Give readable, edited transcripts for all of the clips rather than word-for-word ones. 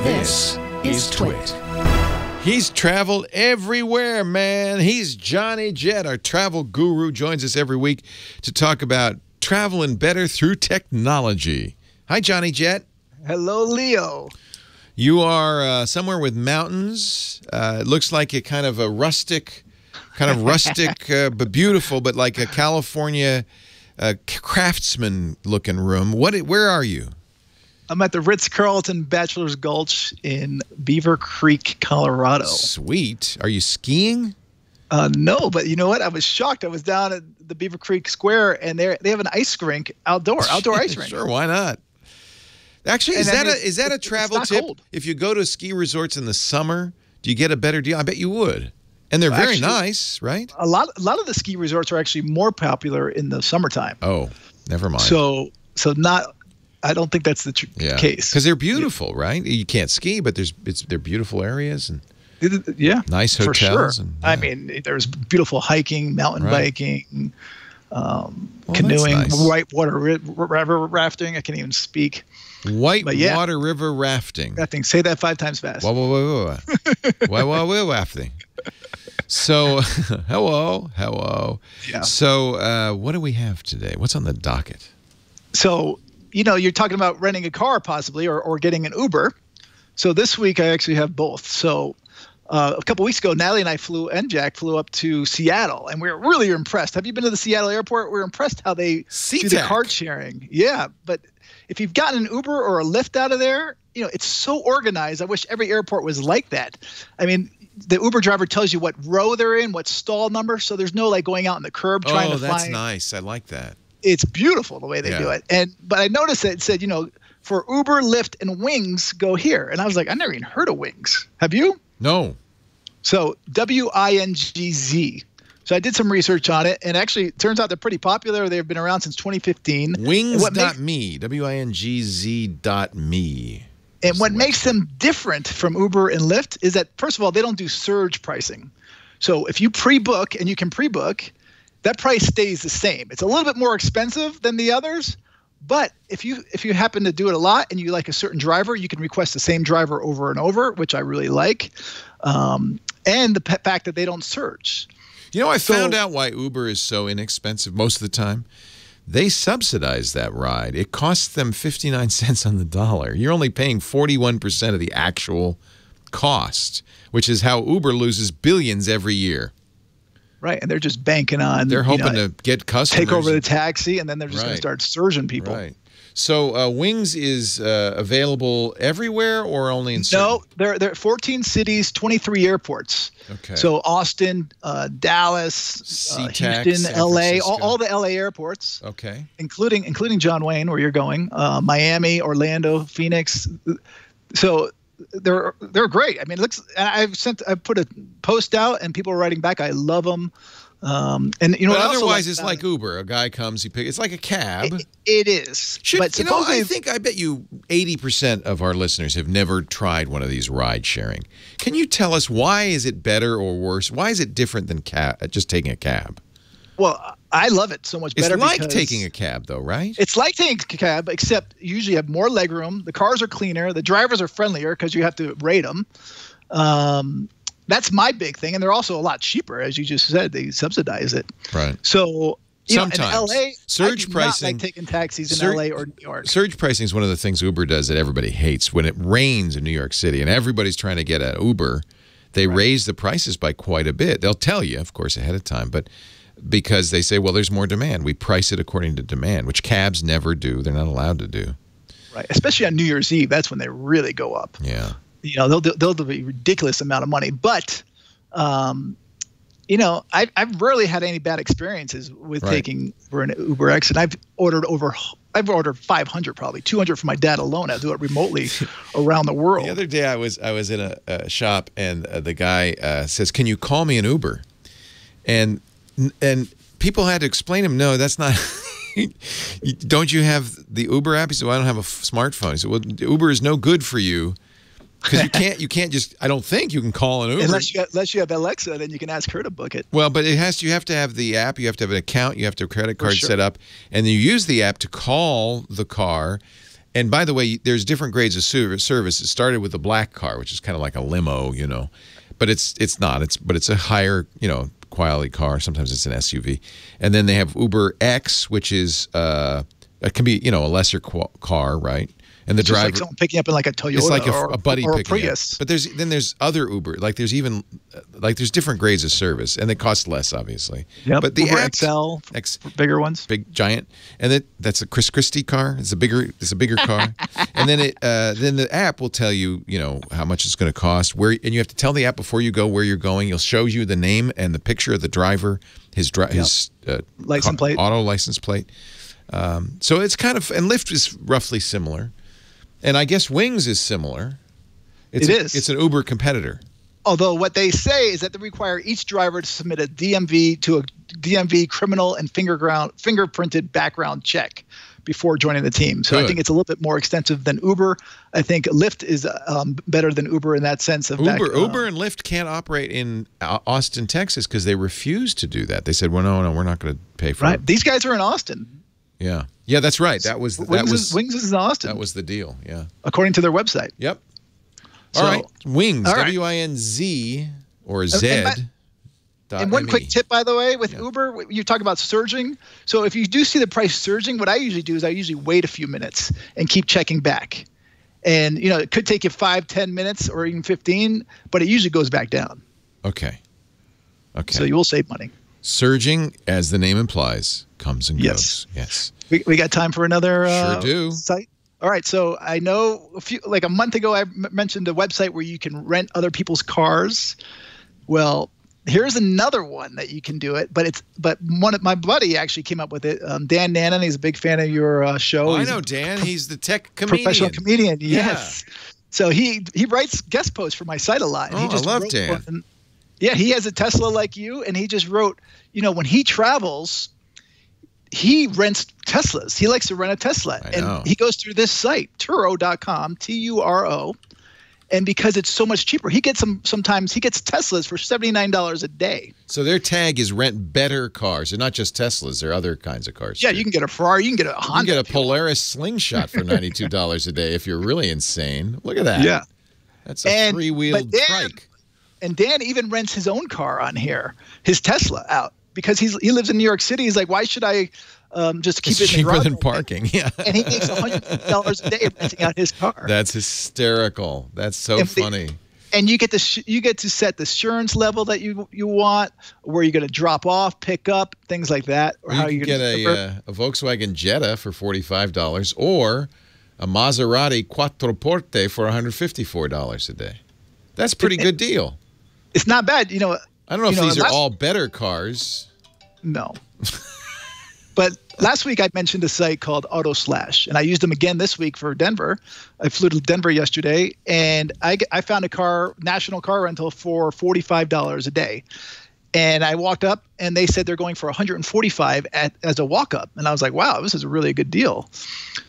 This is TWiT. He's traveled everywhere, man. He's Johnny Jet, our travel guru, joins us every week to talk about traveling better through technology. Hi, Johnny Jet. Hello, Leo. You are somewhere with mountains. It looks like a kind of rustic, but beautiful, but like a California craftsman-looking room. Where are you? I'm at the Ritz-Carlton Bachelor's Gulch in Beaver Creek, Colorado. Sweet. Are you skiing? No, but you know what? I was shocked. I was down at the Beaver Creek Square, and they have an ice rink, outdoor ice rink. Sure, why not? Actually, is that a travel tip? Cold. If you go to ski resorts in the summer, do you get a better deal? I bet you would. And they're very nice, right? A lot of the ski resorts are actually more popular in the summertime. Oh, never mind. So not. I don't think that's the case. Because they're beautiful, right? You can't ski, but they're beautiful aries and nice hotels. For sure. And, I mean, there's beautiful hiking, mountain biking, canoeing, nice. whitewater river rafting. I can't even speak. Whitewater river rafting. Say that 5 times fast. Whitewater rafting. So, hello. Yeah. So, what do we have today? What's on the docket? So, you're talking about renting a car possibly or getting an Uber. So this week I actually have both. So a couple weeks ago, Natalie and Jack flew up to Seattle, and we were really impressed. Have you been to the Seattle airport? We're impressed how they do the car sharing. Yeah, but if you've gotten an Uber or a Lyft out of there, it's so organized. I wish every airport was like that. I mean, the Uber driver tells you what row they're in, what stall number, so there's no going out in the curb trying to find. Oh, that's nice. I like that. It's beautiful the way they do it. But I noticed that it said, for Uber, Lyft, and Wingz, go here. And I was like, I never even heard of Wingz. Have you? No. So W-I-N-G-Z. So I did some research on it, and actually it turns out they're pretty popular. They've been around since 2015. Wingz.me, W-I-N-G-Z.me. And what makes them different from Uber and Lyft is that, first of all, they don't do surge pricing. So if you pre-book, and you can pre-book, that price stays the same. It's a little bit more expensive than the others, but if you happen to do it a lot and you like a certain driver, you can request the same driver over and over, which I really like. And the fact that they don't surge. I found out why Uber is so inexpensive most of the time. They subsidize that ride. It costs them 59 cents on the dollar. You're only paying 41% of the actual cost, which is how Uber loses billions every year. Right, and they're just banking on. They're hoping to get customers. Take over the taxi, and then they're just going to start surging people. Right. So Wingz is available everywhere, or only in certain? No, they're 14 cities, 23 airports. Okay. So Austin, Dallas, Houston, LA, all the LA airports. Okay. Including John Wayne, where you're going, Miami, Orlando, Phoenix. So they're great. I mean, I put a post out and people are writing back. I love them. And but otherwise it's like Uber. A guy comes, it's like a cab. It is. But I bet you 80% of our listeners have never tried one of these ride sharing. Can you tell us why is it better or worse? Why is it different than just taking a cab? Well, I love it so much better. It's like taking a cab, though, right? It's like taking a cab, except you usually have more legroom. The cars are cleaner. The drivers are friendlier because you have to rate them. That's my big thing. And they're also a lot cheaper, as you just said. They subsidize it. Right. So sometimes in LA, surge pricing, not like taking taxis in LA or New York. Surge pricing is one of the things Uber does that everybody hates. When it rains in New York City and everybody's trying to get an Uber, they raise the prices by quite a bit. They'll tell you, of course, ahead of time, but because they say, well, there's more demand. We price it according to demand, which cabs never do. They're not allowed to do. Right. Especially on New Year's Eve. That's when they really go up. Yeah. They'll do a ridiculous amount of money. But, I've rarely had any bad experiences with taking an Uber X. And I've ordered 500, probably 200 for my dad alone. I do it remotely around the world. The other day I was in a shop and the guy says, "Can you call me an Uber?" And people had to explain to him, no, that's not. Don't you have the Uber app? He said, well, I don't have a smartphone. He said, well, Uber is no good for you because you can't just. I don't think you can call an Uber unless you have Alexa. Then you can ask her to book it. Well, but you have to have the app. You have to have an account. You have to have a credit card set up, and you use the app to call the car. And by the way, there's different grades of service. It started with the black car, which is kind of like a limo, you know, but it's not. It's a higher, you know, quality car. Sometimes it's an SUV, and then they have Uber X, which is it can be, you know, a lesser car, right? And the it's driver, like someone picking up in like a Toyota, it's like a buddy or a picking Prius. up. But there's other Uber, like there's even there's different grades of service, and they cost less, obviously. Yep. But the Uber X, XL, bigger ones, big giant, and that's a Chris Christie car. It's a bigger car, and then then the app will tell you, you know, how much it's going to cost, and you have to tell the app before you go where you're going. It'll show you the name and the picture of the driver, his license plate, auto license plate. So it's kind of, and Lyft is roughly similar. And I guess Wingz is similar. It is. It's an Uber competitor. Although what they say is that they require each driver to submit a DMV to a DMV criminal and fingerprinted background check before joining the team. So I think it's a little bit more extensive than Uber. I think Lyft is better than Uber in that sense. Of Uber and Lyft can't operate in Austin, Texas, because they refused to do that. They said, well, no, we're not going to pay for it. These guys are in Austin. Yeah. Yeah, that's right. Wingz is in Austin. That was the deal. Yeah. According to their website. Yep. All right. Wingz, WINZ or Z. And one quick tip, by the way, with Uber, you talk about surging. So if you do see the price surging, what I usually do is I usually wait a few minutes and keep checking back. And, you know, it could take you 5, 10 minutes or even 15, but it usually goes back down. Okay. So you will save money. Surging, as the name implies, comes and goes. Yes. We got time for another sure do. site? All right. So I know a month ago, I mentioned a website where you can rent other people's cars. Well, here's another one that you can do it, but my buddy actually came up with it. Dan Nannon, he's a big fan of your show. I know Dan. He's the tech comedian. Professional comedian. Yes. Yeah. So he writes guest posts for my site a lot. Oh, I love Dan. Yeah, he has a Tesla like you, and he just wrote, you know, when he travels, he rents Teslas. He likes to rent a Tesla. And he goes through this site, Turo.com, Turo. And because it's so much cheaper, he gets sometimes he gets Teslas for $79 a day. So their tag is rent better cars. They're not just Teslas. They're other kinds of cars. Yeah, too. You can get a Ferrari. You can get a Honda. You can get a Polaris Slingshot for $92 a day if you're really insane. Look at that. Yeah. That's a three-wheeled trike. And Dan even rents his own car on here, his Tesla out, because he lives in New York City. He's like, why should I just keep it in the garage? Cheaper than parking, yeah. And he makes $100 a day renting out his car. That's hysterical. That's so funny. And you get to set the assurance level that you want, where you're going to drop off, pick up, things like that. Or how you can get a Volkswagen Jetta for $45 or a Maserati Quattroporte for $154 a day. That's a pretty good deal. It's not bad, you know. I don't know if these are all better cars. No. But last week I mentioned a site called Auto Slash, and I used them again this week for Denver. I flew to Denver yesterday, and I found a national car rental for $45 a day. And I walked up, and they said they're going for $145 as a walk-up. And I was like, wow, this is a really good deal.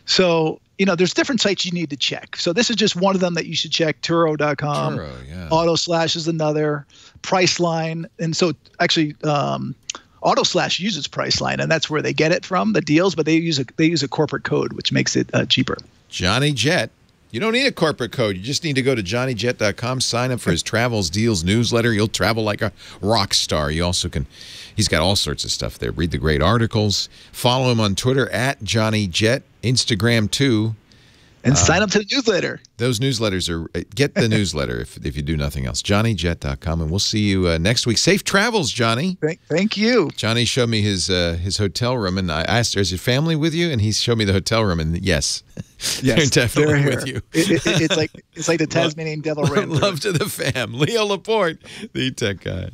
So, you know, there's different sites you need to check. So this is just one of them that you should check, Turo.com. Turo, yeah. Auto Slash is another. Priceline. And so actually Auto Slash uses Priceline, and that's where they get it from, the deals, but they use a corporate code, which makes it cheaper. Johnny Jet. You don't need a corporate code. You just need to go to johnnyjet.com, sign up for his Travels Deals newsletter. You'll travel like a rock star. You also can, he's got all sorts of stuff there. Read the great articles. Follow him on Twitter at JohnnyJet, Instagram too. And sign up to the newsletter. Those newsletters get the newsletter if you do nothing else. JohnnyJet.com, and we'll see you next week. Safe travels, Johnny. Thank you. Johnny showed me his hotel room, and I asked, is your family with you? And he showed me the hotel room, and yes, they're definitely with you. It's like the Tasmanian devil ran. Love to the fam. Leo Laporte, the tech guy.